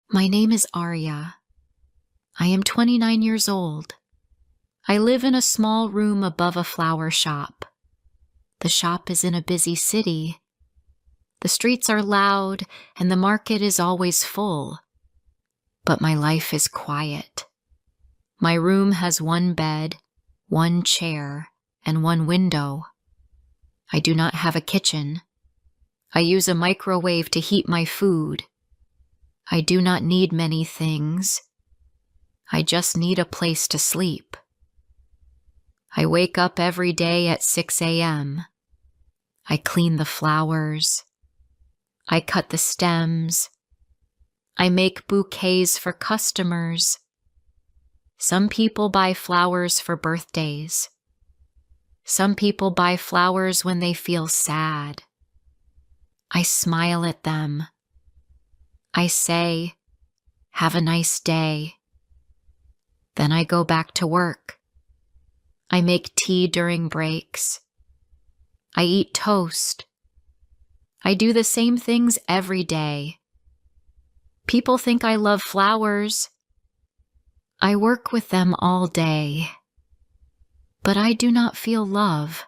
My name is Aria. I am 29 years old. I live in a small room above a flower shop. The shop is in a busy city. The streets are loud and the market is always full. But my life is quiet. My room has one bed, one chair, and one window. I do not have a kitchen. I use a microwave to heat my food. I do not need many things. I just need a place to sleep. I wake up every day at 6 a.m. I clean the flowers. I cut the stems. I make bouquets for customers. Some people buy flowers for birthdays. Some people buy flowers when they feel sad. I smile at them. I say, "Have a nice day." Then I go back to work. I make tea during breaks. I eat toast. I do the same things every day. People think I love flowers. I work with them all day. But I do not feel love.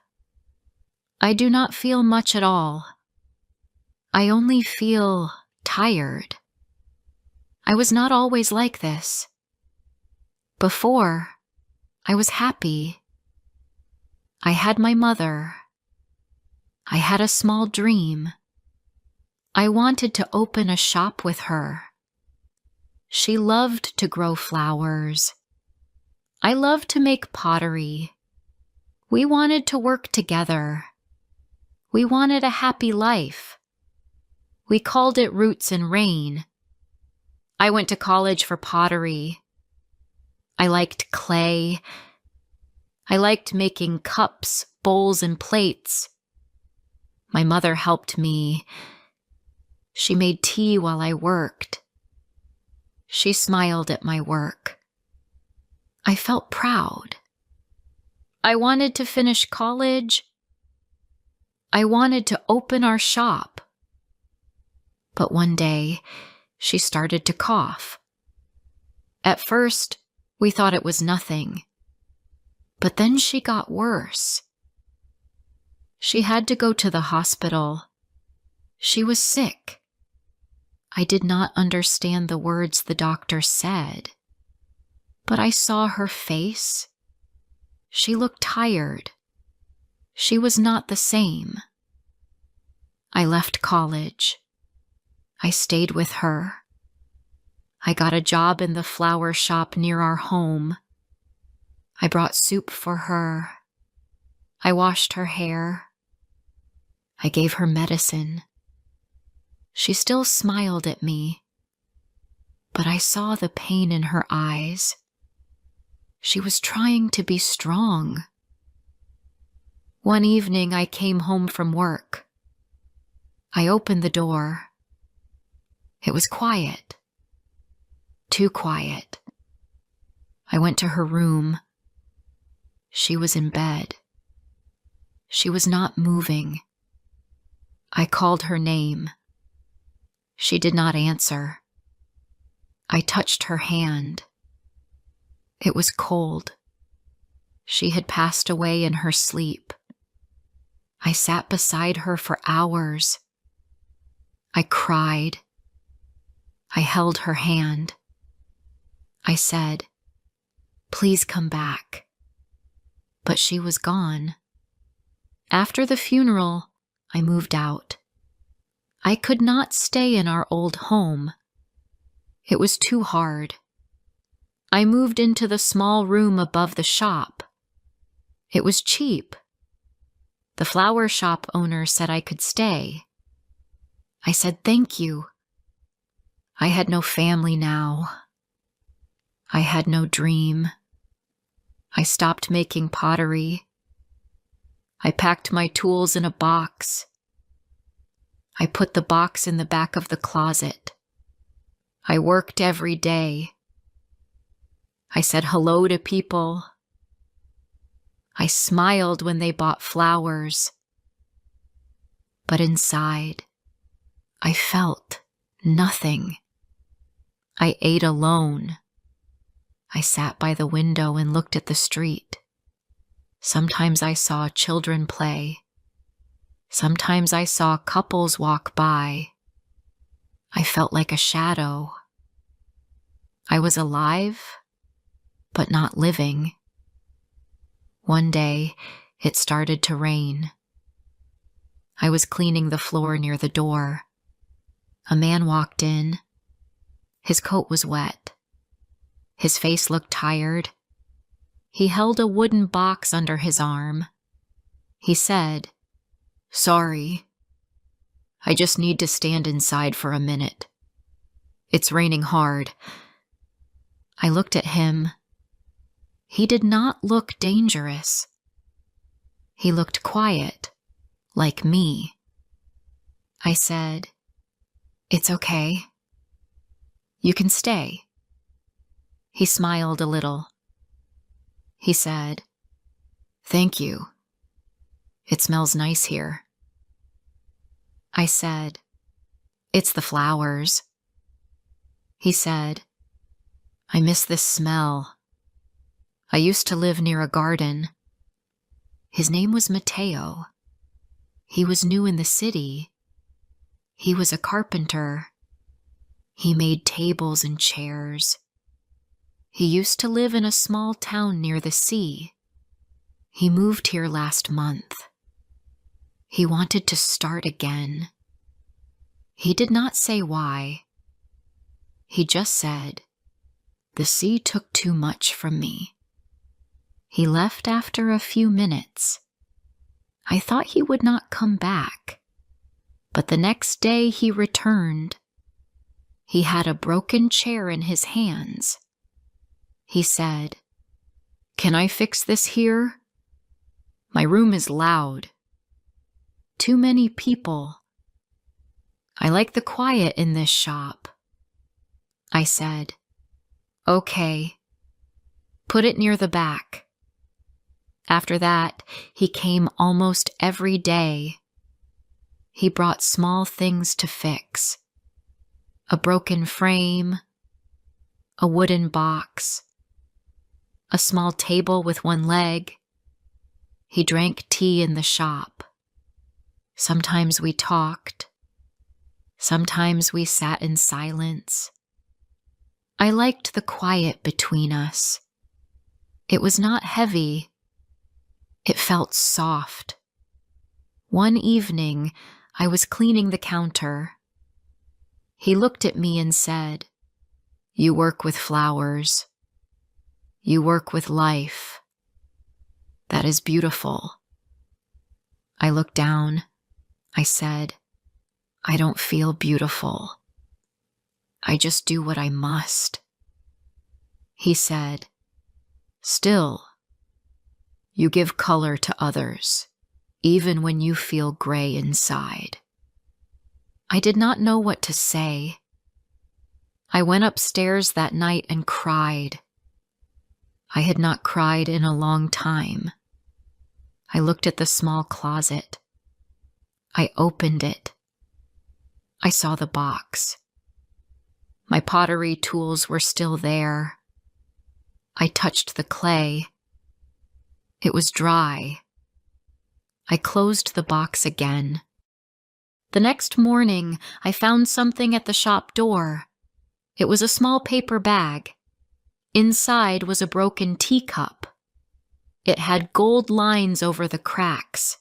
I do not feel much at all. I only feel tired. I was not always like this. Before, I was happy. I had my mother. I had a small dream. I wanted to open a shop with her. She loved to grow flowers. I loved to make pottery. We wanted to work together. We wanted a happy life. We called it Roots and Rain. I went to college for pottery. I liked clay. I liked making cups, bowls, and plates. My mother helped me. She made tea while I worked. She smiled at my work. I felt proud. I wanted to finish college. I wanted to open our shop. But one day, she started to cough. At first, we thought it was nothing. But then she got worse. She had to go to the hospital. She was sick. I did not understand the words the doctor said. But I saw her face. She looked tired. She was not the same. I left college. I stayed with her. I got a job in the flower shop near our home. I brought soup for her. I washed her hair. I gave her medicine. She still smiled at me, but I saw the pain in her eyes. She was trying to be strong. One evening I came home from work. I opened the door. It was quiet. Too quiet. I went to her room. She was in bed. She was not moving. I called her name. She did not answer. I touched her hand. It was cold. She had passed away in her sleep. I sat beside her for hours. I cried. I held her hand. I said, "Please come back." But she was gone. After the funeral, I moved out. I could not stay in our old home. It was too hard. I moved into the small room above the shop. It was cheap. The flower shop owner said I could stay. I said thank you. I had no family now. I had no dream. I stopped making pottery. I packed my tools in a box. I put the box in the back of the closet. I worked every day. I said hello to people. I smiled when they bought flowers. But inside, I felt nothing. I ate alone. I sat by the window and looked at the street. Sometimes I saw children play. Sometimes I saw couples walk by. I felt like a shadow. I was alive, but not living. One day, it started to rain. I was cleaning the floor near the door. A man walked in. His coat was wet. His face looked tired. He held a wooden box under his arm. He said, "Sorry. I just need to stand inside for a minute. It's raining hard." I looked at him. He did not look dangerous. He looked quiet, like me. I said, "It's okay. You can stay." He smiled a little. He said, "Thank you. It smells nice here." I said, "It's the flowers." He said, "I miss this smell. I used to live near a garden." His name was Mateo. He was new in the city. He was a carpenter. He made tables and chairs. He used to live in a small town near the sea. He moved here last month. He wanted to start again. He did not say why. He just said, "The sea took too much from me." He left after a few minutes. I thought he would not come back, but the next day he returned. He had a broken chair in his hands. He said, "Can I fix this here? My room is loud. Too many people. I like the quiet in this shop." I said, "Okay. Put it near the back." After that, he came almost every day. He brought small things to fix. A broken frame, a wooden box, a small table with one leg. He drank tea in the shop. Sometimes we talked. Sometimes we sat in silence. I liked the quiet between us. It was not heavy. It felt soft. One evening, I was cleaning the counter. He looked at me and said, "You work with flowers. You work with life. That is beautiful." I looked down. I said, "I don't feel beautiful. I just do what I must." He said, "Still, you give color to others, even when you feel gray inside." I did not know what to say. I went upstairs that night and cried. I had not cried in a long time. I looked at the small closet. I opened it. I saw the box. My pottery tools were still there. I touched the clay. It was dry. I closed the box again. The next morning, I found something at the shop door. It was a small paper bag. Inside was a broken teacup. It had gold lines over the cracks.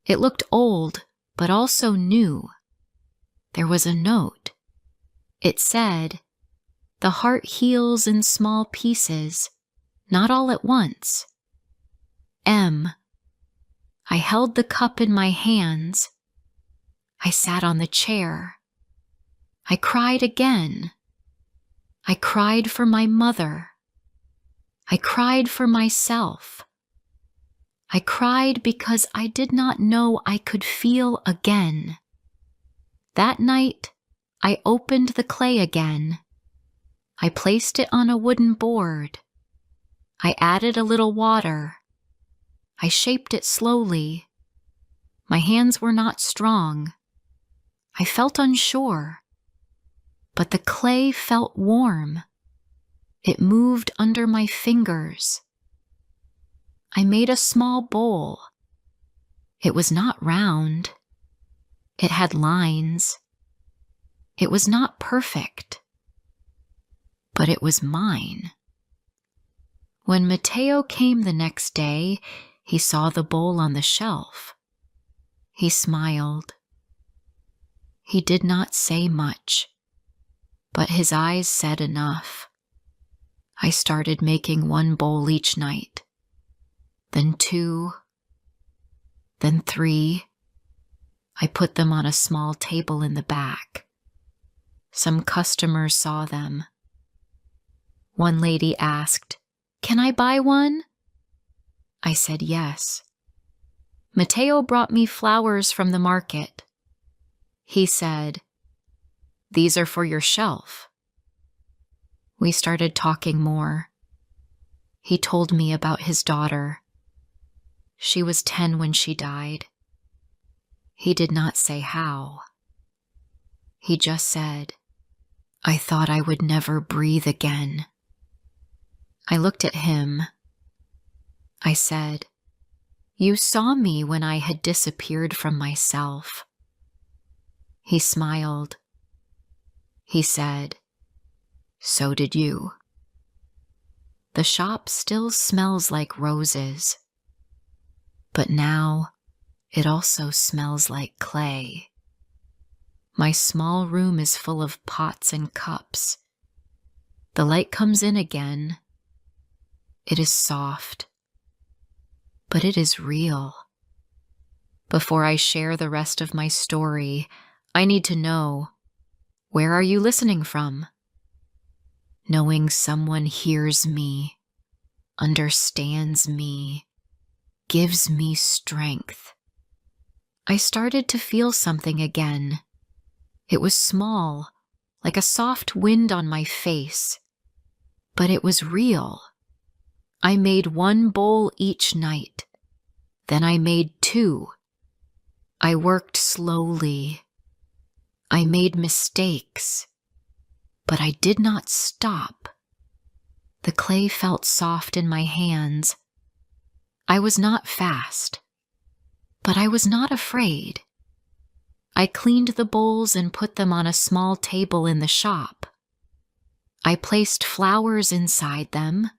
It looked old, but also new. There was a note. It said, "The heart heals in small pieces, not all at once. M." I held the cup in my hands. I sat on the chair. I cried again. I cried for my mother. I cried for myself. I cried because I did not know I could feel again. That night, I opened the clay again. I placed it on a wooden board. I added a little water. I shaped it slowly. My hands were not strong. I felt unsure. but the clay felt warm. It moved under my fingers. I made a small bowl. It was not round. It had lines. It was not perfect, but it was mine. When Matteo came the next day, he saw the bowl on the shelf. He smiled. He did not say much, but his eyes said enough. I started making one bowl each night, then 2, then 3. I put them on a small table in the back. Some customers saw them. One lady asked, "Can I buy one?" I said yes. Matteo brought me flowers from the market. He said, "These are for your shelf." We started talking more. He told me about his daughter. She was 10 when she died. He did not say how. He just said, "I thought I would never breathe again." I looked at him. I said, "You saw me when I had disappeared from myself." He smiled. He said, "So did you." The shop still smells like roses, but now it also smells like clay. My small room is full of pots and cups. The light comes in again. It is soft, but it is real. Before I share the rest of my story, I need to know, where are you listening from? Knowing someone hears me, understands me, gives me strength. I started to feel something again. It was small, like a soft wind on my face, but it was real. I made one bowl each night. Then I made 2. I worked slowly. I made mistakes, but I did not stop. The clay felt soft in my hands. I was not fast, but I was not afraid. I cleaned the bowls and put them on a small table in the shop. I placed flowers inside them.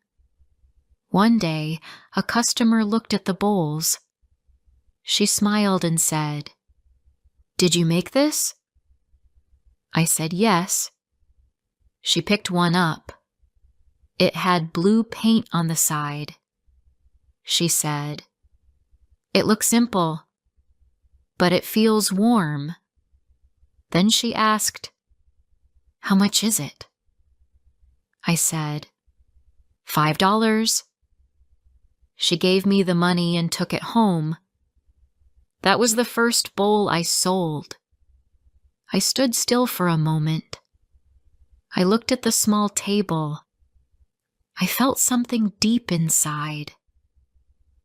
One day, a customer looked at the bowls. She smiled and said, "Did you make this?" I said yes. She picked one up. It had blue paint on the side. She said, "It looks simple, but it feels warm." Then she asked, "How much is it?" I said, $5. She gave me the money and took it home. That was the first bowl I sold. I stood still for a moment. I looked at the small table. I felt something deep inside.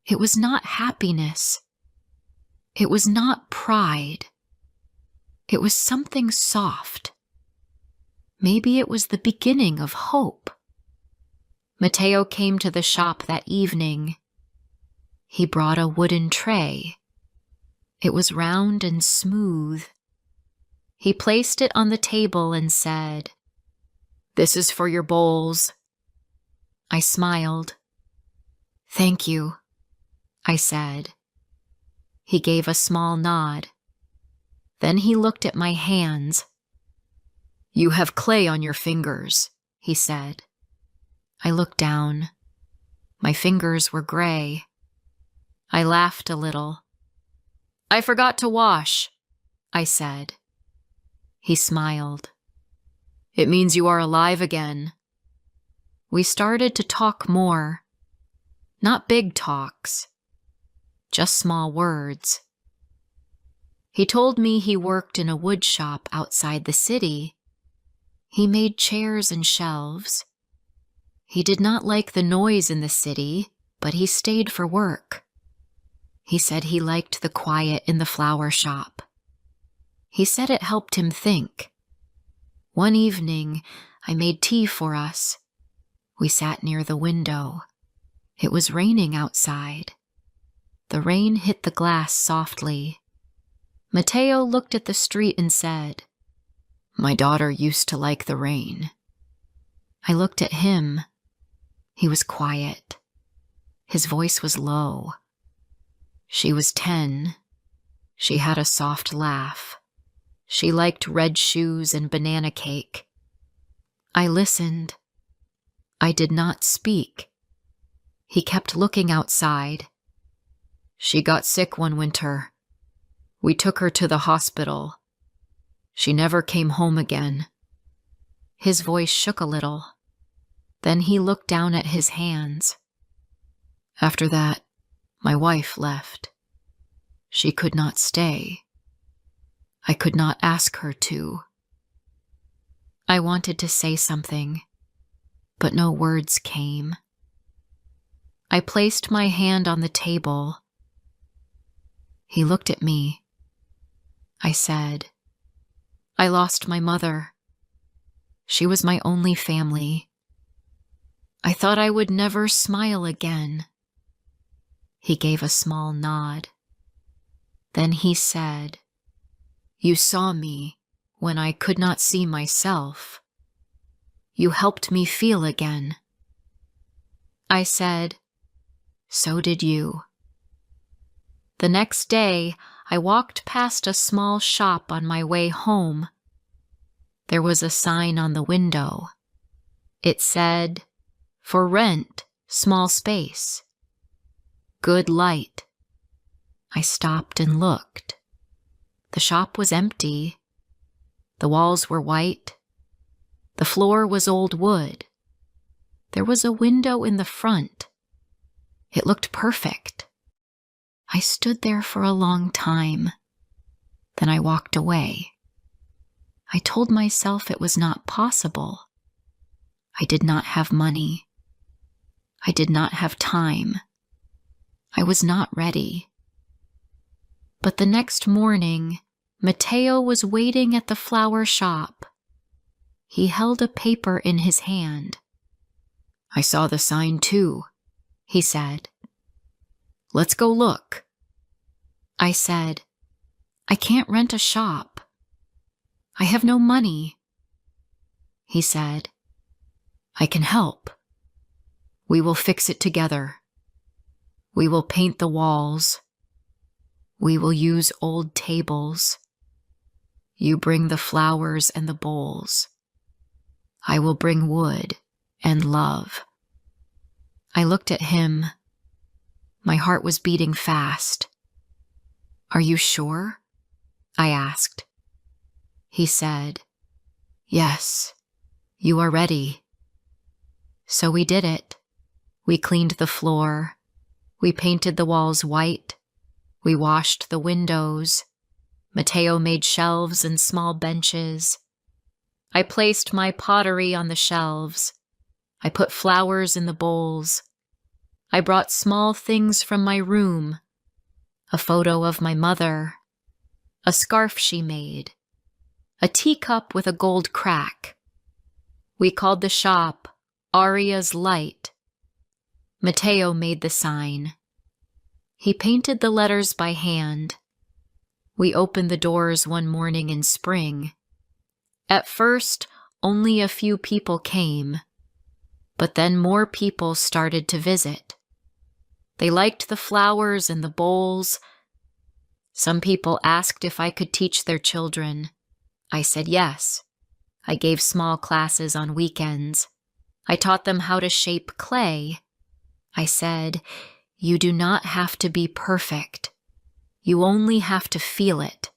It was not happiness. It was not pride. It was something soft. Maybe it was the beginning of hope. Matteo came to the shop that evening. He brought a wooden tray. It was round and smooth. He placed it on the table and said, "This is for your bowls." I smiled. "Thank you," I said. He gave a small nod. Then he looked at my hands. "You have clay on your fingers," he said. I looked down. My fingers were gray. I laughed a little. "I forgot to wash," I said. He smiled. "It means you are alive again." We started to talk more. Not big talks, just small words. He told me he worked in a wood shop outside the city. He made chairs and shelves. He did not like the noise in the city, but he stayed for work. He said he liked the quiet in the flower shop. He said it helped him think. One evening, I made tea for us. We sat near the window. It was raining outside. The rain hit the glass softly. Matteo looked at the street and said, "My daughter used to like the rain." I looked at him. He was quiet. His voice was low. She was 10. She had a soft laugh. She liked red shoes and banana cake. I listened. I did not speak. He kept looking outside. She got sick one winter. We took her to the hospital. She never came home again. His voice shook a little. Then he looked down at his hands. After that, my wife left. She could not stay. I could not ask her to. I wanted to say something, but no words came. I placed my hand on the table. He looked at me. I said, "I lost my mother. She was my only family. I thought I would never smile again." He gave a small nod. Then he said, "You saw me when I could not see myself. You helped me feel again." I said, "So did you." The next day, I walked past a small shop on my way home. There was a sign on the window. It said, "For rent, small space. Good light." I stopped and looked. The shop was empty. The walls were white. The floor was old wood. There was a window in the front. It looked perfect. I stood there for a long time. Then I walked away. I told myself it was not possible. I did not have money. I did not have time. I was not ready. But the next morning, Matteo was waiting at the flower shop. He held a paper in his hand. "I saw the sign too," he said. "Let's go look." I said, "I can't rent a shop. I have no money." He said, "I can help. We will fix it together. We will paint the walls. We will use old tables. You bring the flowers and the bowls. I will bring wood and love." I looked at him. My heart was beating fast. "Are you sure?" I asked. He said, "Yes, you are ready." So we did it. We cleaned the floor. We painted the walls white. We washed the windows. Matteo made shelves and small benches. I placed my pottery on the shelves. I put flowers in the bowls. I brought small things from my room, a photo of my mother, a scarf she made, a teacup with a gold crack. We called the shop Aria's Light. Matteo made the sign. He painted the letters by hand. We opened the doors one morning in spring. At first, only a few people came, but then more people started to visit. They liked the flowers and the bowls. Some people asked if I could teach their children. I said yes. I gave small classes on weekends. I taught them how to shape clay. I said, "You do not have to be perfect. You only have to feel it."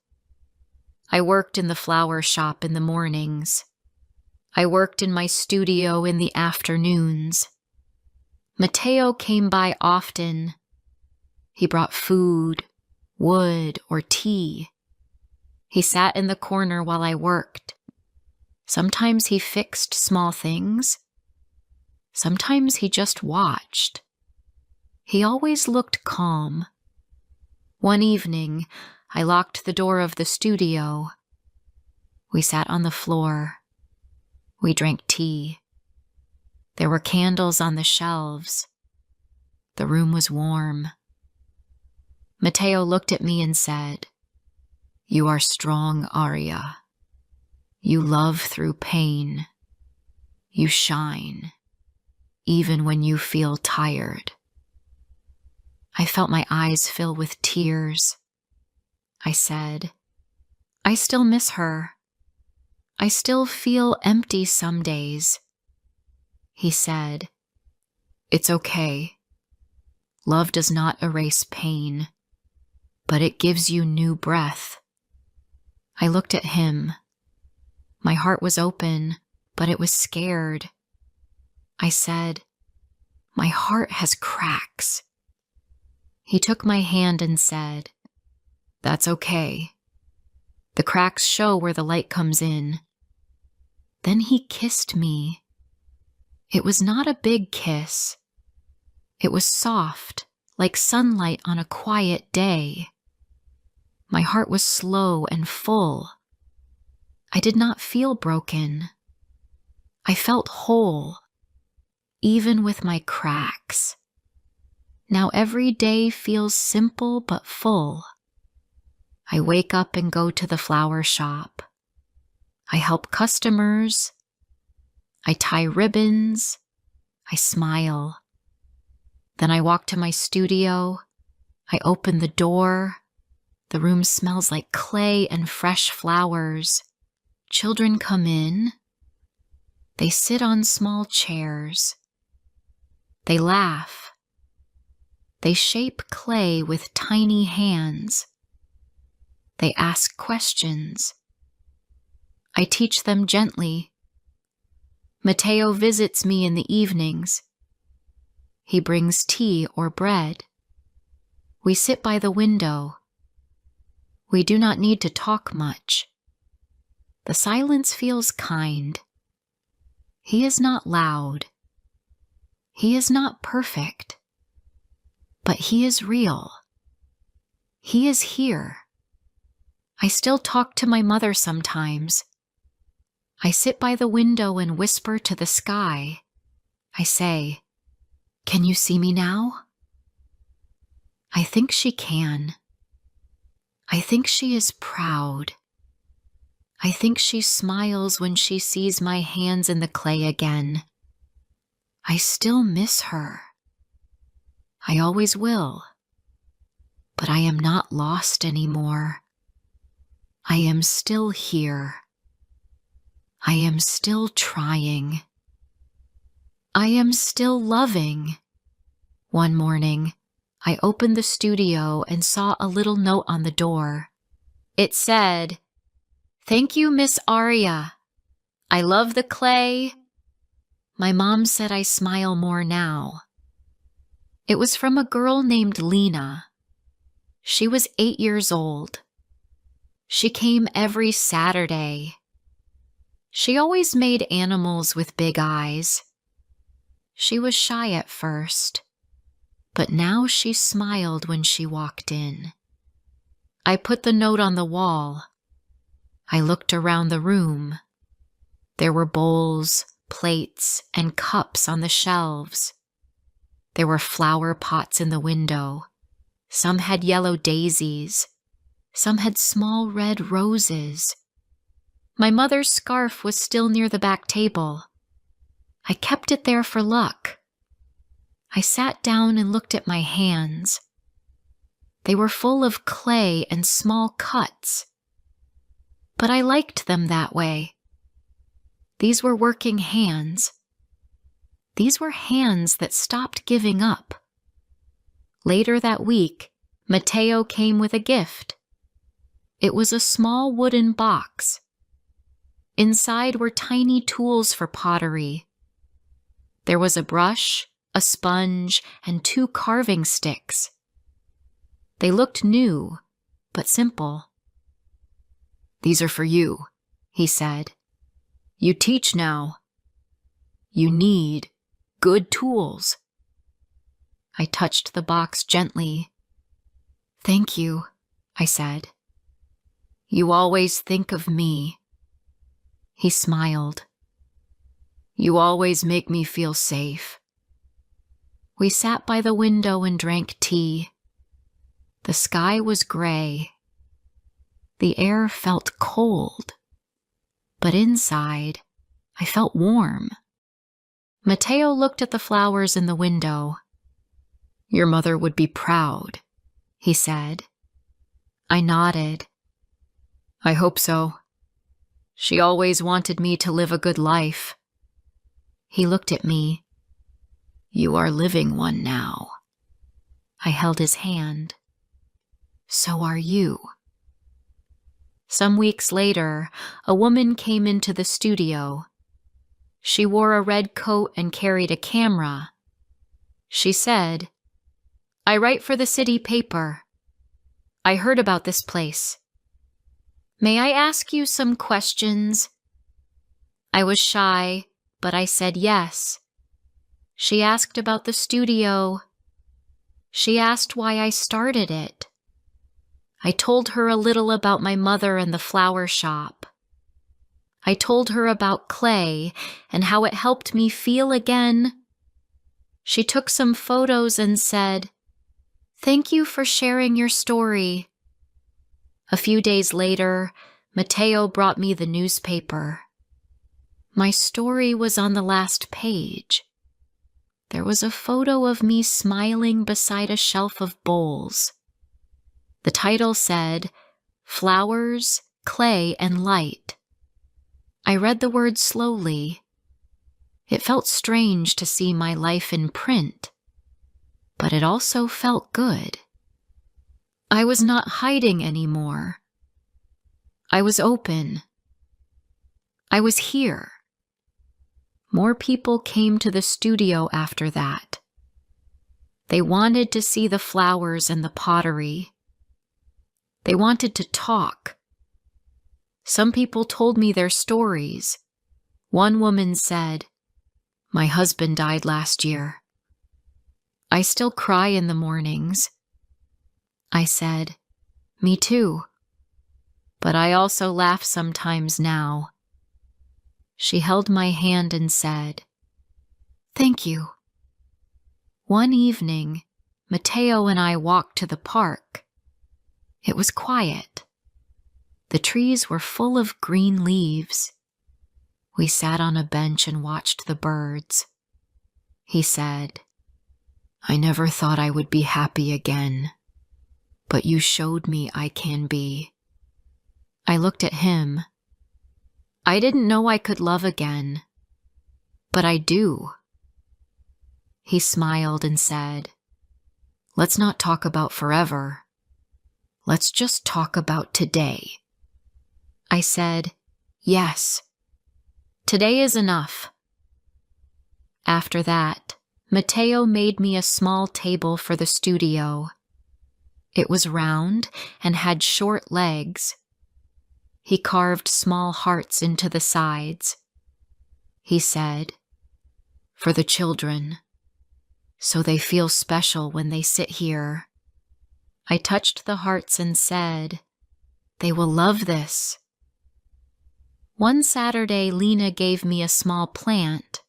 I worked in the flower shop in the mornings. I worked in my studio in the afternoons. Matteo came by often. He brought food, wood, or tea. He sat in the corner while I worked. Sometimes he fixed small things. Sometimes he just watched. He always looked calm. One evening, I locked the door of the studio. We sat on the floor. We drank tea. There were candles on the shelves. The room was warm. Matteo looked at me and said, "You are strong, Aria. You love through pain. You shine, even when you feel tired." I felt my eyes fill with tears. I said, "I still miss her. I still feel empty some days." He said, "It's okay. Love does not erase pain, but it gives you new breath." I looked at him. My heart was open, but it was scared. I said, "My heart has cracks." He took my hand and said, "That's okay. The cracks show where the light comes in." Then he kissed me. It was not a big kiss. It was soft, like sunlight on a quiet day. My heart was slow and full. I did not feel broken. I felt whole, even with my cracks. Now every day feels simple but full. I wake up and go to the flower shop. I help customers. I tie ribbons. I smile. Then I walk to my studio. I open the door. The room smells like clay and fresh flowers. Children come in. They sit on small chairs. They laugh. They shape clay with tiny hands. They ask questions. I teach them gently. Matteo visits me in the evenings. He brings tea or bread. We sit by the window. We do not need to talk much. The silence feels kind. He is not loud. He is not perfect. But he is real. He is here. I still talk to my mother sometimes. I sit by the window and whisper to the sky. I say, "Can you see me now?" I think she can. I think she is proud. I think she smiles when she sees my hands in the clay again. I still miss her. I always will. But I am not lost anymore. I am still here. I am still trying. I am still loving. One morning, I opened the studio and saw a little note on the door. It said, "Thank you, Miss Aria. I love the clay." My mom said I smile more now. It was from a girl named Lena. She was 8 years old. She came every Saturday. She always made animals with big eyes. She was shy at first, but now she smiled when she walked in. I put the note on the wall. I looked around the room. There were bowls, plates, and cups on the shelves. There were flower pots in the window. Some had yellow daisies. Some had small red roses. My mother's scarf was still near the back table. I kept it there for luck. I sat down and looked at my hands. They were full of clay and small cuts. But I liked them that way. These were working hands. These were hands that stopped giving up. Later that week, Matteo came with a gift. It was a small wooden box. Inside were tiny tools for pottery. There was a brush, a sponge, and 2 carving sticks. They looked new, but simple. "These are for you," he said. "You teach now. You need good tools." I touched the box gently. "Thank you," I said. "You always think of me." He smiled. You always make me feel safe. We sat by the window and drank tea. The sky was gray. The air felt cold, but inside, I felt warm. Matteo looked at the flowers in the window. Your mother would be proud, he said. I nodded. I hope so. She always wanted me to live a good life. He looked at me. You are living one now. I held his hand. So are you. Some weeks later, a woman came into the studio. She wore a red coat and carried a camera. She said, I write for the city paper. I heard about this place. May I ask you some questions? I was shy, but I said yes. She asked about the studio. She asked why I started it. I told her a little about my mother and the flower shop. I told her about clay and how it helped me feel again. She took some photos and said, Thank you for sharing your story. A few days later, Matteo brought me the newspaper. My story was on the last page. There was a photo of me smiling beside a shelf of bowls. The title said, Flowers, Clay, and Light. I read the words slowly. It felt strange to see my life in print, but it also felt good. I was not hiding anymore. I was open. I was here. More people came to the studio after that. They wanted to see the flowers and the pottery. They wanted to talk. Some people told me their stories. One woman said, My husband died last year. I still cry in the mornings. I said, Me too. But I also laugh sometimes now. She held my hand and said, Thank you. One evening, Matteo and I walked to the park. It was quiet. The trees were full of green leaves. We sat on a bench and watched the birds. He said, I never thought I would be happy again, but you showed me I can be. I looked at him. I didn't know I could love again, but I do. He smiled and said, Let's not talk about forever. Let's just talk about today. I said, Yes. Today is enough. After that, Matteo made me a small table for the studio. It was round and had short legs. He carved small hearts into the sides. He said, For the children, so they feel special when they sit here. I touched the hearts and said, They will love this. One Saturday, Lena gave me a small plant.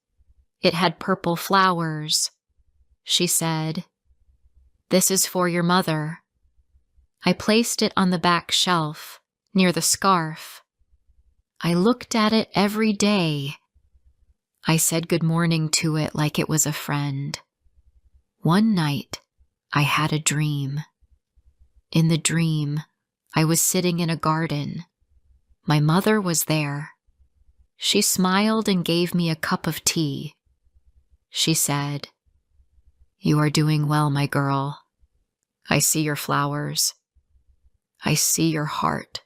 It had purple flowers. She said, This is for your mother. I placed it on the back shelf, near the scarf. I looked at it every day. I said good morning to it like it was a friend. One night, I had a dream. In the dream, I was sitting in a garden. My mother was there. She smiled and gave me a cup of tea. She said, You are doing well, my girl. I see your flowers. I see your heart.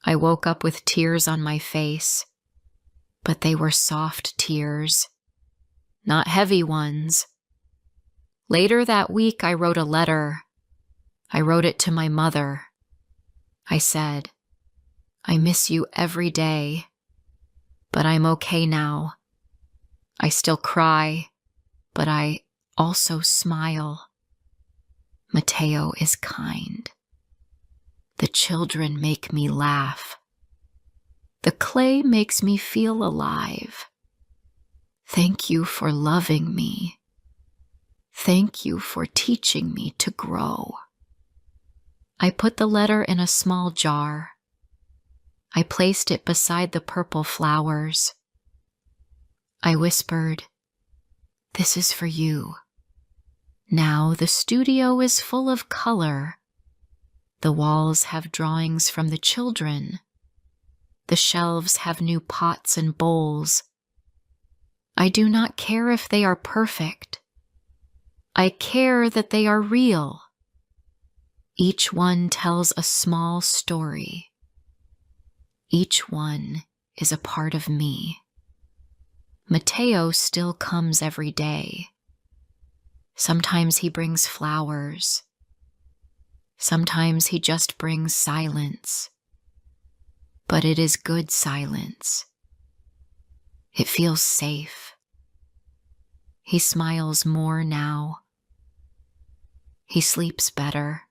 I woke up with tears on my face, but they were soft tears, not heavy ones. Later that week, I wrote a letter. I wrote it to my mother. I said, I miss you every day, but I'm okay now. I still cry, but I also smile. Matteo is kind. The children make me laugh. The clay makes me feel alive. Thank you for loving me. Thank you for teaching me to grow. I put the letter in a small jar. I placed it beside the purple flowers. I whispered, "This is for you." Now the studio is full of color. The walls have drawings from the children. The shelves have new pots and bowls. I do not care if they are perfect. I care that they are real. Each one tells a small story. Each one is a part of me. Mateo still comes every day. Sometimes he brings flowers. Sometimes he just brings silence. But it is good silence. It feels safe. He smiles more now. He sleeps better.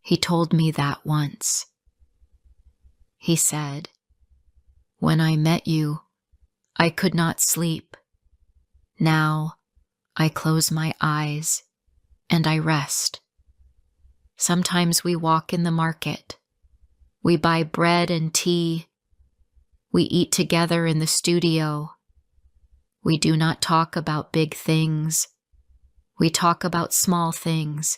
He told me that once. He said, "When I met you, I could not sleep. Now, I close my eyes and I rest. Sometimes we walk in the market. We buy bread and tea. We eat together in the studio. We do not talk about big things. We talk about small things.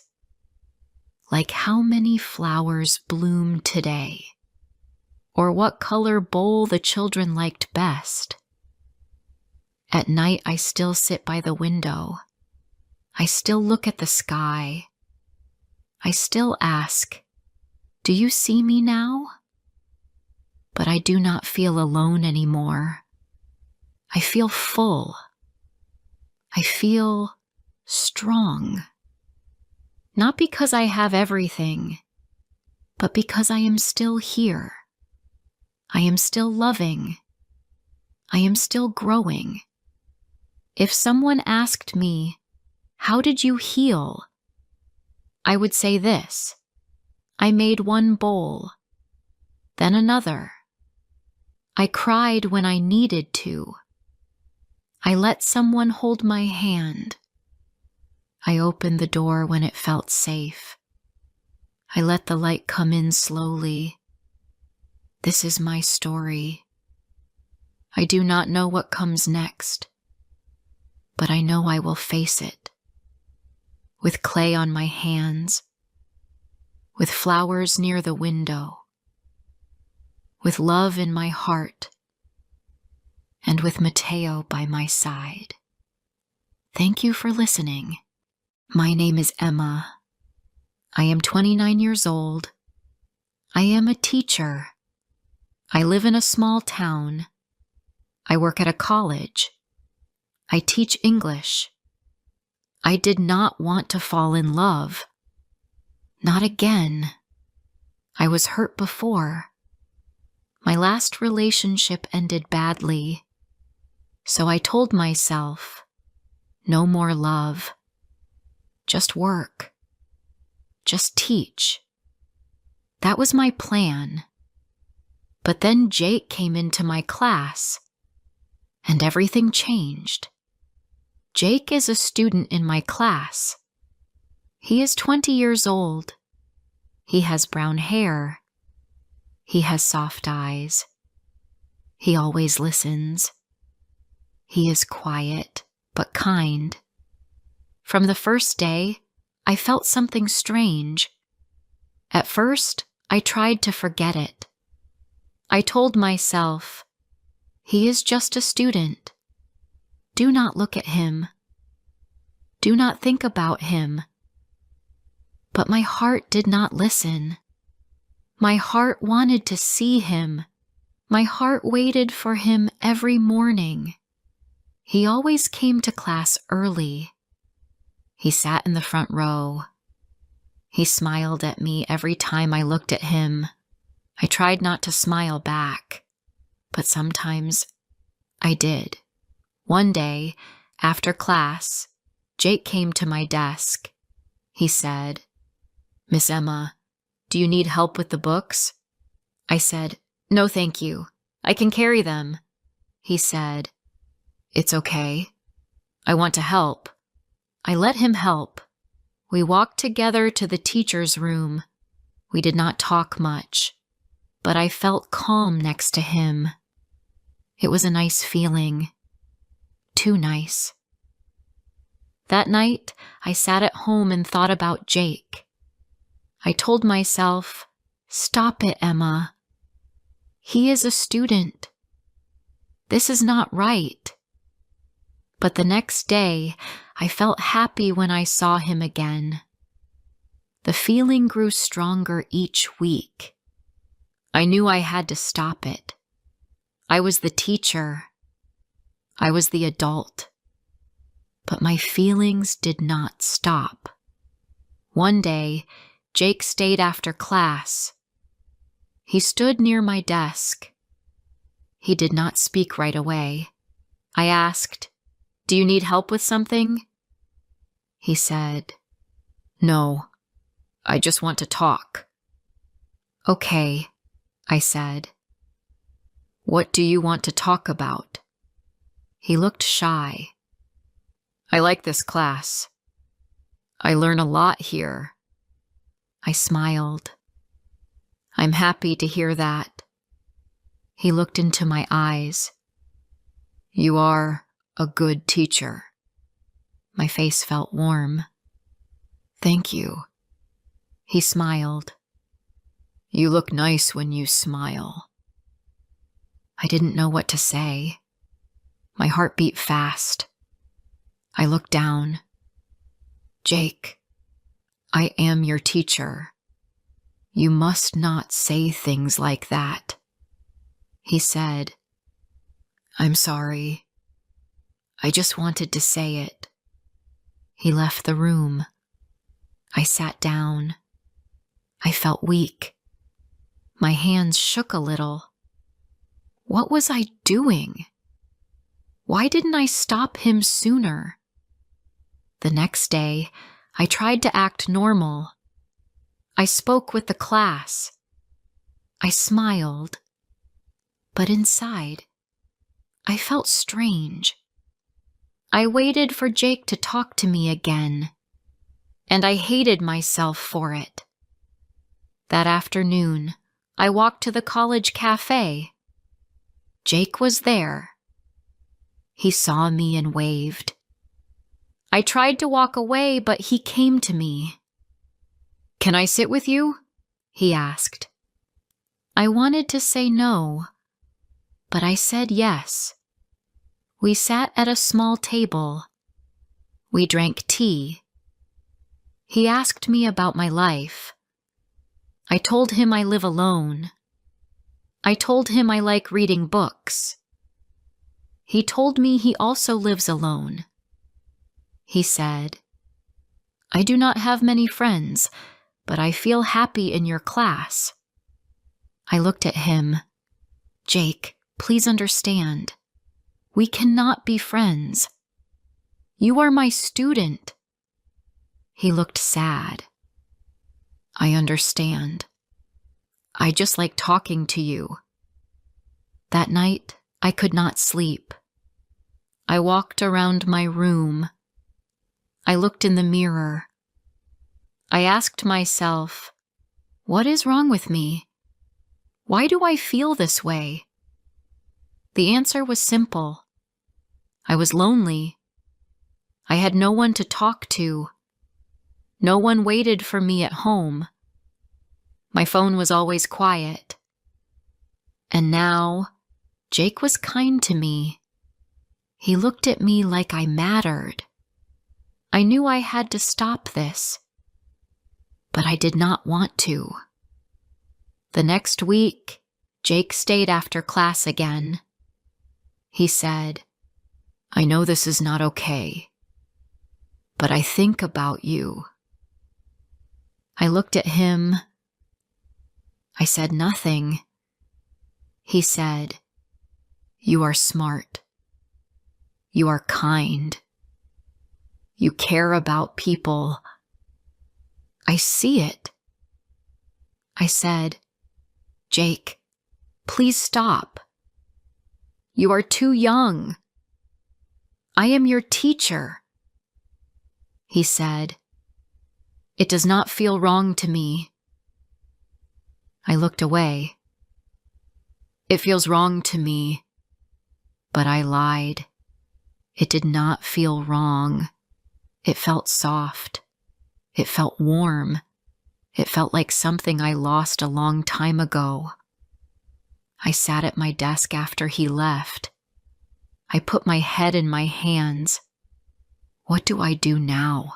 Like how many flowers bloom today, or what color bowl the children liked best. At night, I still sit by the window. I still look at the sky. I still ask, "Do you see me now?" But I do not feel alone anymore. I feel full. I feel strong. Not because I have everything, but because I am still here. I am still loving. I am still growing. If someone asked me, "How did you heal?" I would say this: I made one bowl, then another. I cried when I needed to. I let someone hold my hand. I opened the door when it felt safe. I let the light come in slowly. This is my story. I do not know what comes next, but I know I will face it. With clay on my hands, with flowers near the window, with love in my heart, and with Mateo by my side. Thank you for listening. My name is Emma. I am 29 years old. I am a teacher. I live in a small town. I work at a college. I teach English. I did not want to fall in love. Not again. I was hurt before. My last relationship ended badly. So I told myself, no more love. Just work. Just teach. That was my plan. But then Jake came into my class, and everything changed. Jake is a student in my class. He is 20 years old. He has brown hair. He has soft eyes. He always listens. He is quiet, but kind. From the first day, I felt something strange. At first, I tried to forget it. I told myself, he is just a student. Do not look at him. Do not think about him. But my heart did not listen. My heart wanted to see him. My heart waited for him every morning. He always came to class early. He sat in the front row. He smiled at me every time I looked at him. I tried not to smile back, but sometimes I did. One day, after class, Jake came to my desk. He said, "Miss Emma, do you need help with the books?" I said, "No, thank you. I can carry them." He said, It's okay. I want to help. I let him help. We walked together to the teacher's room. We did not talk much, but I felt calm next to him. It was a nice feeling. Too nice. That night, I sat at home and thought about Jake. I told myself, "Stop it, Emma. He is a student. This is not right." But the next day, I felt happy when I saw him again. The feeling grew stronger each week. I knew I had to stop it. I was the teacher. I was the adult. But my feelings did not stop. One day, Jake stayed after class. He stood near my desk. He did not speak right away. I asked, "Do you need help with something?" He said, "No, I just want to talk." "Okay," I said. "What do you want to talk about?" He looked shy. "I like this class. I learn a lot here." I smiled. "I'm happy to hear that." He looked into my eyes. "You are a good teacher." My face felt warm. "Thank you." He smiled. "You look nice when you smile." I didn't know what to say. My heart beat fast. I looked down. "Jake, I am your teacher. You must not say things like that." He said, "I'm sorry. I just wanted to say it." He left the room. I sat down. I felt weak. My hands shook a little. What was I doing? Why didn't I stop him sooner? The next day, I tried to act normal. I spoke with the class. I smiled. But inside, I felt strange. I waited for Jake to talk to me again, and I hated myself for it. That afternoon, I walked to the college cafe. Jake was there. He saw me and waved. I tried to walk away, but he came to me. "Can I sit with you?" he asked. I wanted to say no, but I said yes. We sat at a small table. We drank tea. He asked me about my life. I told him I live alone. I told him I like reading books. He told me he also lives alone. He said, "I do not have many friends, but I feel happy in your class." I looked at him. "Jake, please understand. We cannot be friends. You are my student." He looked sad. "I understand. I just like talking to you." That night, I could not sleep. I walked around my room. I looked in the mirror. I asked myself, what is wrong with me? Why do I feel this way? The answer was simple. I was lonely. I had no one to talk to. No one waited for me at home. My phone was always quiet. And now, Jake was kind to me. He looked at me like I mattered. I knew I had to stop this, but I did not want to. The next week, Jake stayed after class again. He said, "I know this is not okay, but I think about you." I looked at him. I said nothing. He said, "You are smart. You are kind. You care about people. I see it." I said, "Jake, please stop. You are too young. I am your teacher. He said, "It does not feel wrong to me." I looked away. "It feels wrong to me." But I lied. It did not feel wrong. It felt soft. It felt warm. It felt like something I lost a long time ago. I sat at my desk after he left. I put my head in my hands. What do I do now?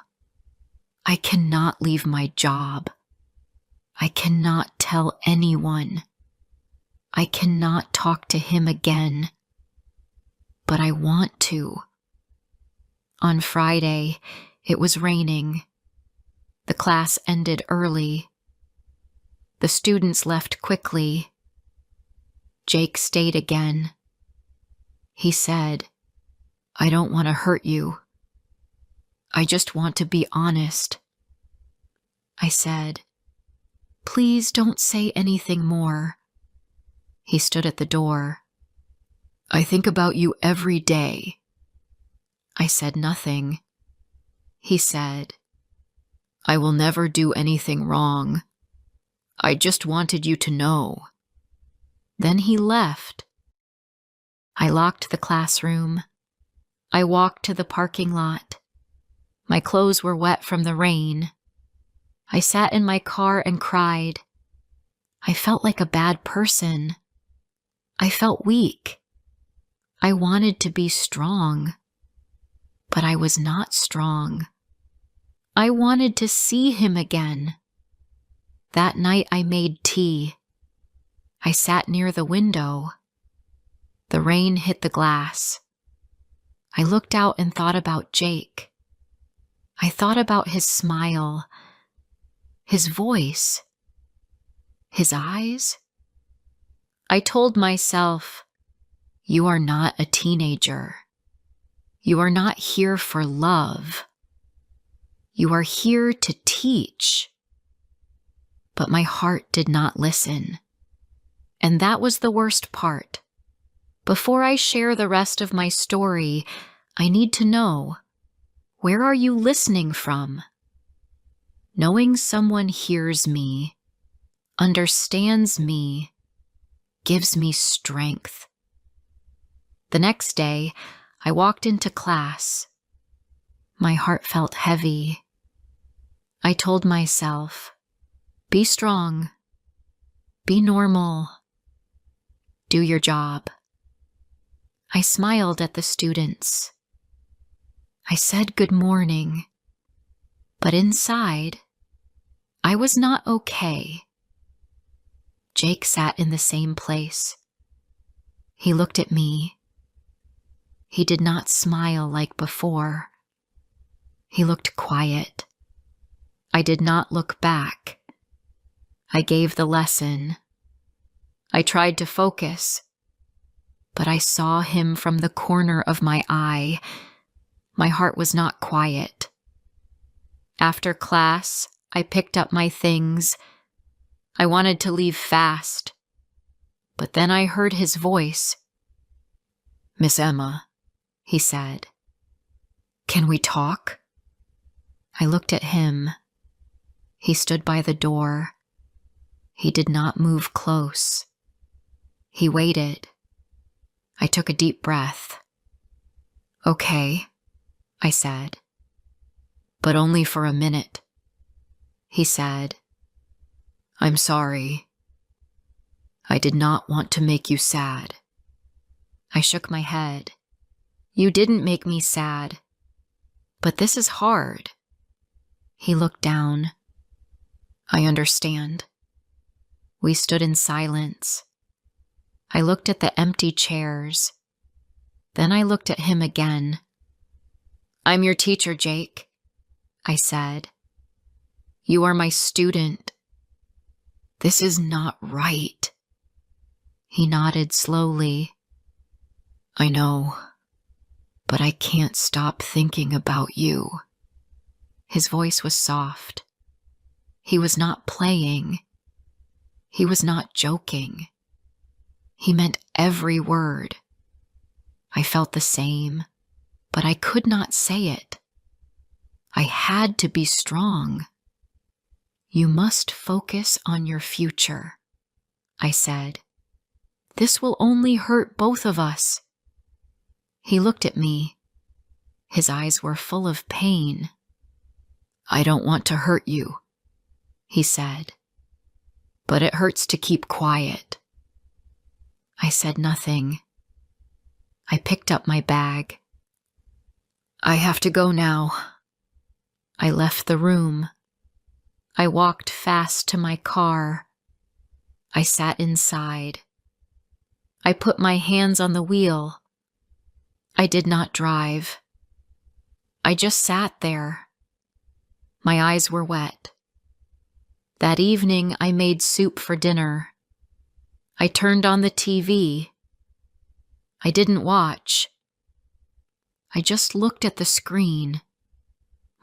I cannot leave my job. I cannot tell anyone. I cannot talk to him again. But I want to. On Friday, it was raining. The class ended early. The students left quickly. Jake stayed again. He said, "I don't want to hurt you. I just want to be honest." I said, "Please don't say anything more." He stood at the door. "I think about you every day." I said nothing. He said, "I will never do anything wrong. I just wanted you to know." Then he left. I locked the classroom. I walked to the parking lot. My clothes were wet from the rain. I sat in my car and cried. I felt like a bad person. I felt weak. I wanted to be strong, but I was not strong. I wanted to see him again. That night I made tea. I sat near the window. The rain hit the glass. I looked out and thought about Jake. I thought about his smile, his voice, his eyes. I told myself, "You are not a teenager. You are not here for love. You are here to teach." But my heart did not listen. And that was the worst part. Before I share the rest of my story, I need to know, where are you listening from? Knowing someone hears me, understands me, gives me strength. The next day, I walked into class. My heart felt heavy. I told myself, be strong, be normal, do your job. I smiled at the students. I said good morning, but inside, I was not okay. Jake sat in the same place. He looked at me. He did not smile like before. He looked quiet. I did not look back. I gave the lesson. I tried to focus, but I saw him from the corner of my eye. My heart was not quiet. After class, I picked up my things. I wanted to leave fast, but then I heard his voice. "Miss Emma," he said, "can we talk?" I looked at him. He stood by the door. He did not move close. He waited. I took a deep breath. "Okay," I said. "But only for a minute." He said, "I'm sorry. I did not want to make you sad." I shook my head. "You didn't make me sad. But this is hard." He looked down. "I understand." We stood in silence. I looked at the empty chairs. Then I looked at him again. "I'm your teacher, Jake," I said. "You are my student. This is not right." He nodded slowly. "I know, but I can't stop thinking about you." His voice was soft. He was not playing. He was not joking. He meant every word. I felt the same, but I could not say it. I had to be strong. You must focus on your future, I said. This will only hurt both of us. He looked at me. His eyes were full of pain. I don't want to hurt you, he said, but it hurts to keep quiet. I said nothing. I picked up my bag. I have to go now. I left the room. I walked fast to my car. I sat inside. I put my hands on the wheel. I did not drive. I just sat there. My eyes were wet. That evening, I made soup for dinner. I turned on the TV. I didn't watch. I just looked at the screen.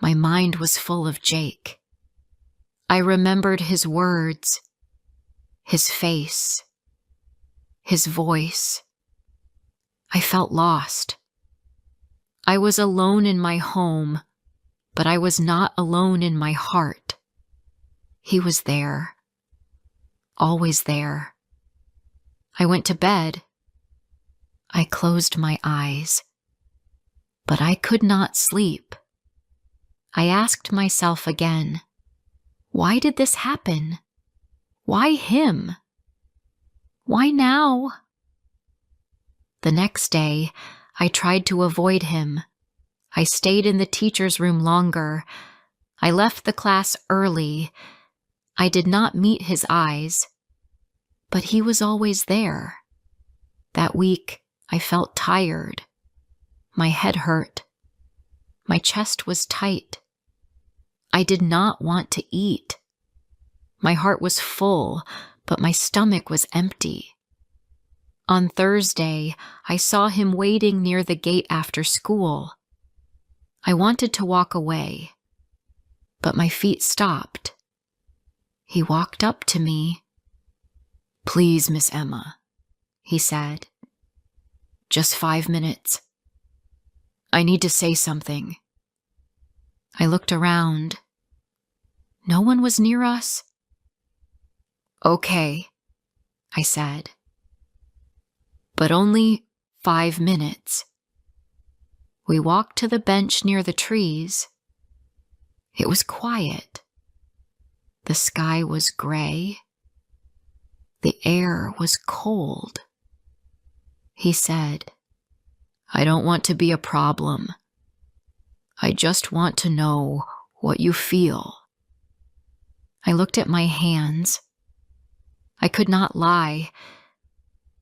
My mind was full of Jake. I remembered his words, his face, his voice. I felt lost. I was alone in my home, but I was not alone in my heart. He was there, always there. I went to bed. I closed my eyes, but I could not sleep. I asked myself again, why did this happen? Why him? Why now? The next day, I tried to avoid him. I stayed in the teacher's room longer. I left the class early. I did not meet his eyes, but he was always there. That week, I felt tired. My head hurt. My chest was tight. I did not want to eat. My heart was full, but my stomach was empty. On Thursday, I saw him waiting near the gate after school. I wanted to walk away, but my feet stopped. He walked up to me. Please, Miss Emma, he said. Just 5 minutes. I need to say something. I looked around. No one was near us. Okay, I said. But only 5 minutes. We walked to the bench near the trees. It was quiet. The sky was gray. The air was cold. He said, I don't want to be a problem. I just want to know what you feel. I looked at my hands. I could not lie,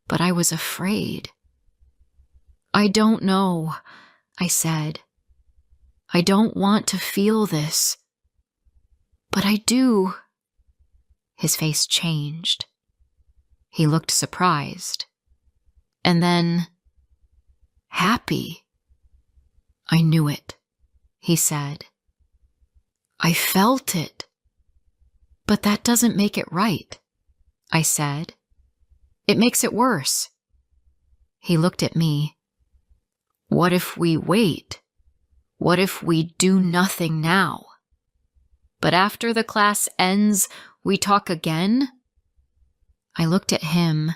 but I was afraid. I don't know, I said. I don't want to feel this. But I do. His face changed. He looked surprised. And then, happy. I knew it, he said. I felt it. But that doesn't make it right, I said. It makes it worse. He looked at me. What if we wait? What if we do nothing now? But after the class ends, we talk again? I looked at him.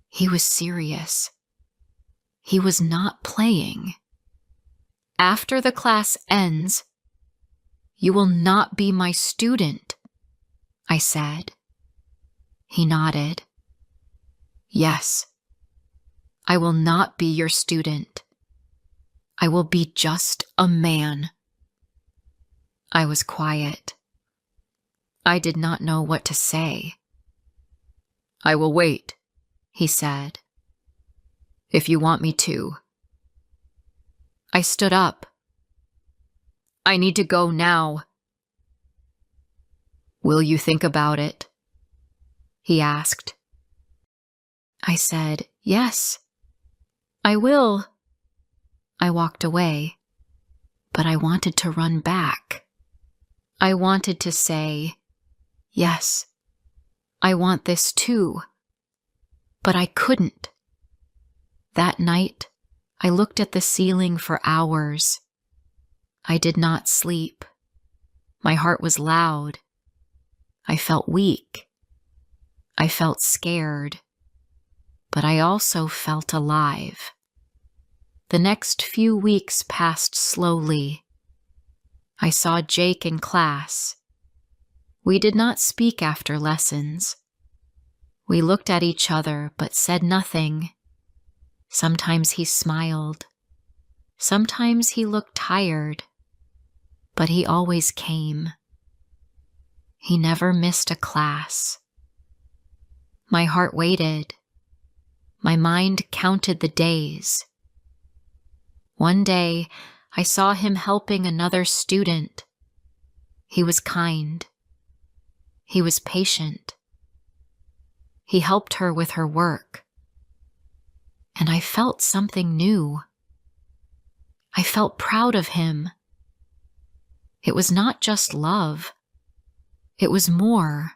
He was serious. He was not playing. After the class ends, you will not be my student, I said. He nodded. Yes, I will not be your student. I will be just a man. I was quiet. I did not know what to say. I will wait, he said. If you want me to. I stood up. I need to go now. Will you think about it? He asked. I said, yes, I will. I walked away, but I wanted to run back. I wanted to say, yes, I want this too, but I couldn't. That night, I looked at the ceiling for hours. I did not sleep. My heart was loud. I felt weak. I felt scared. But I also felt alive. The next few weeks passed slowly. I saw Jake in class. We did not speak after lessons. We looked at each other but said nothing. Sometimes he smiled. Sometimes he looked tired. But he always came. He never missed a class. My heart waited. My mind counted the days. One day, I saw him helping another student. He was kind. He was patient. He helped her with her work. And I felt something new. I felt proud of him. It was not just love. It was more.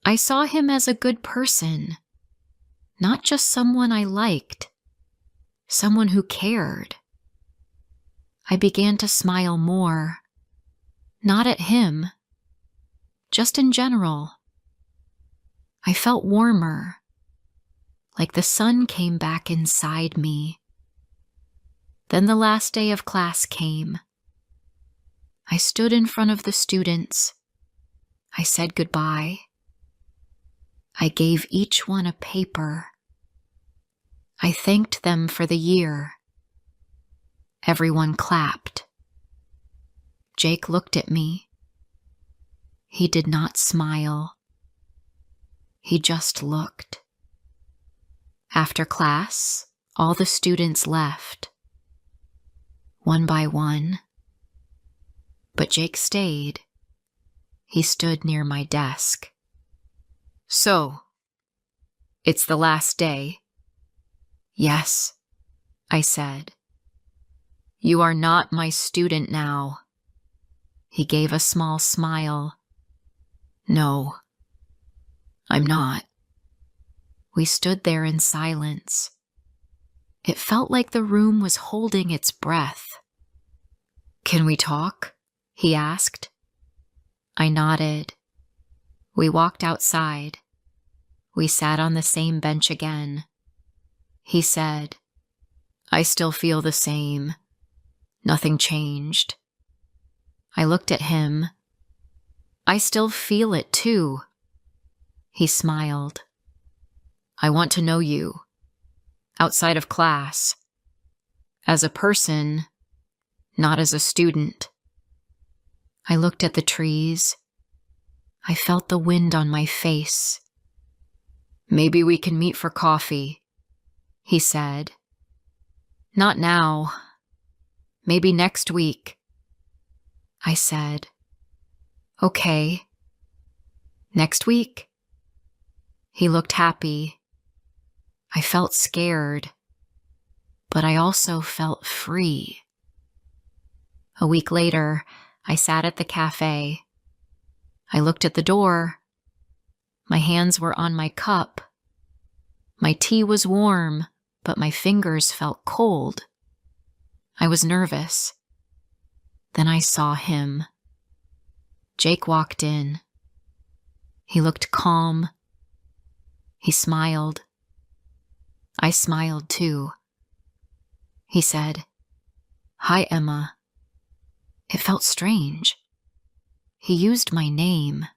I saw him as a good person, not just someone I liked, someone who cared. I began to smile more, not at him, just in general. I felt warmer, like the sun came back inside me. Then the last day of class came. I stood in front of the students. I said goodbye. I gave each one a paper. I thanked them for the year. Everyone clapped. Jake looked at me. He did not smile. He just looked. After class, all the students left, one by one. But Jake stayed. He stood near my desk. "So, it's the last day?" "Yes," I said. "You are not my student now." He gave a small smile. "No, I'm not." We stood there in silence. It felt like the room was holding its breath. "Can we talk?" he asked. I nodded. We walked outside. We sat on the same bench again. He said, "I still feel the same. Nothing changed." I looked at him. "I still feel it too." He smiled. "I want to know you, outside of class, as a person, not as a student." I looked at the trees. I felt the wind on my face. "Maybe we can meet for coffee," he said. "Not now. Maybe next week." I said, "Okay. Next week?" He looked happy. I felt scared, but I also felt free. A week later, I sat at the cafe. I looked at the door. My hands were on my cup. My tea was warm, but my fingers felt cold. I was nervous. Then I saw him. Jake walked in. He looked calm. He smiled. I smiled too. He said, "Hi, Emma." It felt strange. He used my name.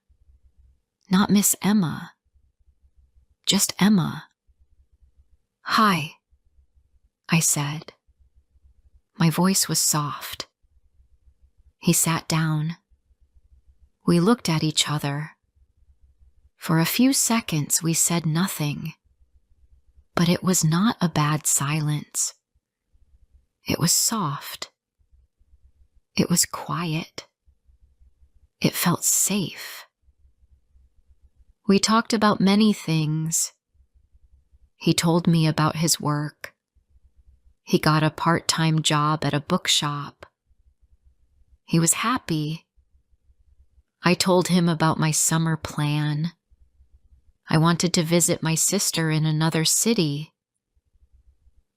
Not Miss Emma. Just Emma. "Hi," I said. My voice was soft. He sat down. We looked at each other. For a few seconds we said nothing. But it was not a bad silence. It was soft. It was quiet. It felt safe. We talked about many things. He told me about his work. He got a part-time job at a bookshop. He was happy. I told him about my summer plan. I wanted to visit my sister in another city.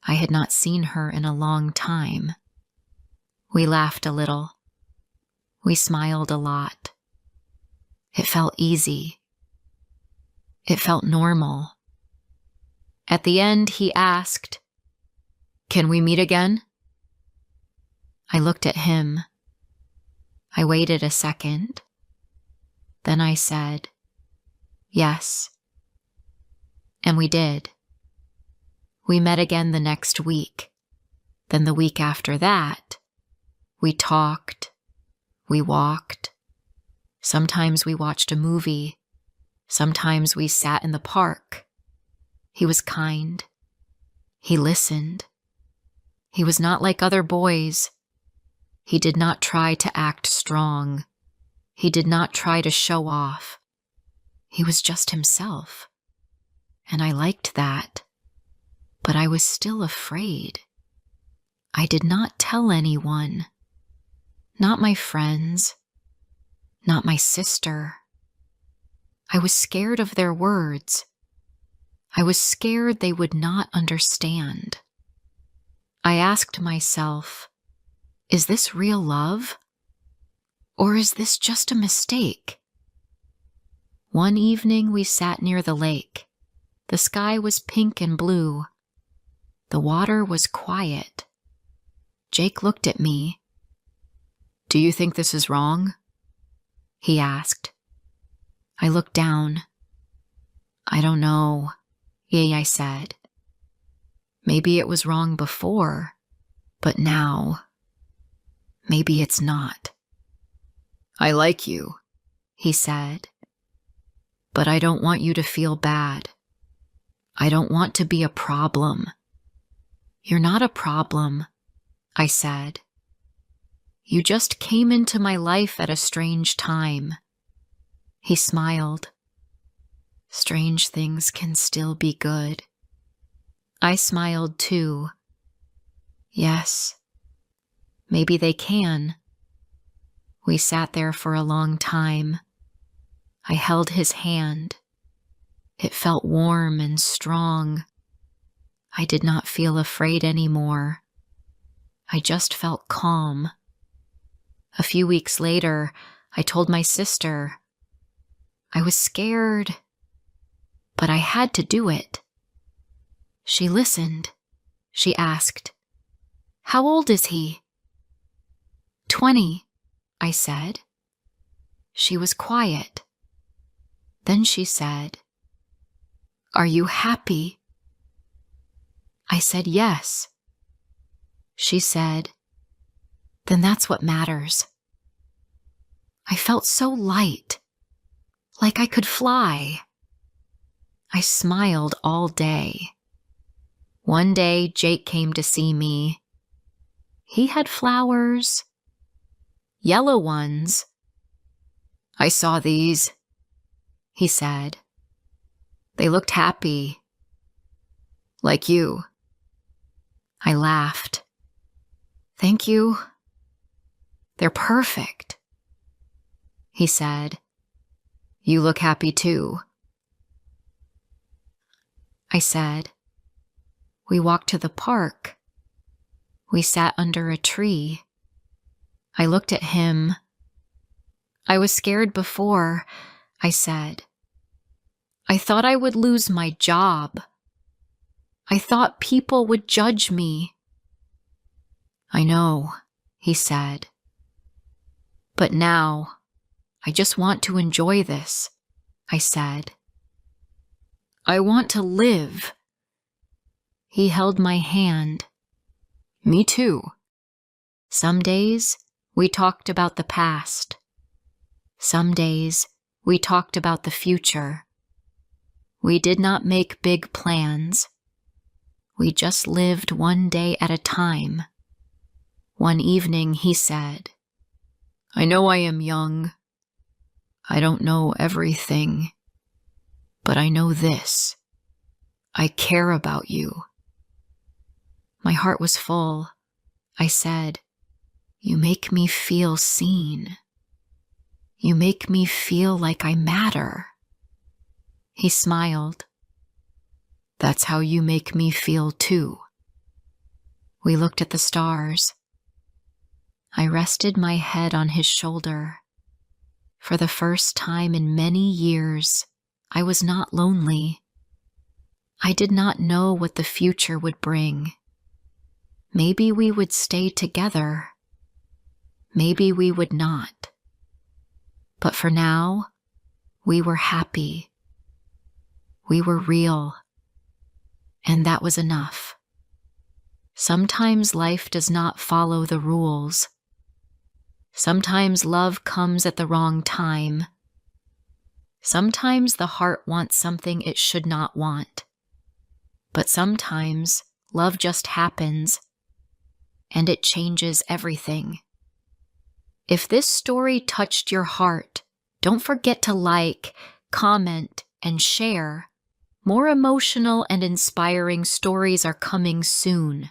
I had not seen her in a long time. We laughed a little. We smiled a lot. It felt easy. It felt normal. At the end, he asked, "Can we meet again?" I looked at him. I waited a second. Then I said, "Yes." And we did. We met again the next week. Then the week after that, we talked, we walked. Sometimes we watched a movie. Sometimes we sat in the park. He was kind. He listened. He was not like other boys. He did not try to act strong. He did not try to show off. He was just himself. And I liked that. But I was still afraid. I did not tell anyone. Not my friends. Not my sister. I was scared of their words. I was scared they would not understand. I asked myself, is this real love? Or is this just a mistake? One evening we sat near the lake. The sky was pink and blue. The water was quiet. Jake looked at me. "Do you think this is wrong?" he asked. I looked down. "I don't know," I said. "Maybe it was wrong before, but now, maybe it's not." "I like you," he said, "but I don't want you to feel bad. I don't want to be a problem." "You're not a problem," I said. "You just came into my life at a strange time." He smiled. Strange things can still be good. I smiled too. Yes, maybe they can. We sat there for a long time. I held his hand. It felt warm and strong. I did not feel afraid anymore. I just felt calm. A few weeks later, I told my sister. I was scared, but I had to do it. She listened. She asked, "How old is he?" 20, I said. She was quiet. Then she said, "Are you happy?" I said yes. She said, "Then that's what matters." I felt so light, like I could fly. I smiled all day. One day, Jake came to see me. He had flowers, yellow ones. "I saw these," he said. "They looked happy, like you." I laughed. "Thank you. They're perfect." He said, "You look happy too." I said, "We walked to the park. We sat under a tree." I looked at him. "I was scared before," I said. "I thought I would lose my job. I thought people would judge me." "I know," he said. "But now, I just want to enjoy this," I said. "I want to live." He held my hand. "Me too." Some days, we talked about the past. Some days, we talked about the future. We did not make big plans. We just lived one day at a time. One evening, he said, "I know I am young. I don't know everything. But I know this. I care about you." My heart was full. I said, "You make me feel seen. You make me feel like I matter." He smiled. "That's how you make me feel too." We looked at the stars. I rested my head on his shoulder. For the first time in many years, I was not lonely. I did not know what the future would bring. Maybe we would stay together. Maybe we would not. But for now, we were happy. We were real. And that was enough. Sometimes life does not follow the rules. Sometimes love comes at the wrong time. Sometimes the heart wants something it should not want. But sometimes love just happens, and it changes everything. If this story touched your heart, don't forget to like, comment, and share. More emotional and inspiring stories are coming soon.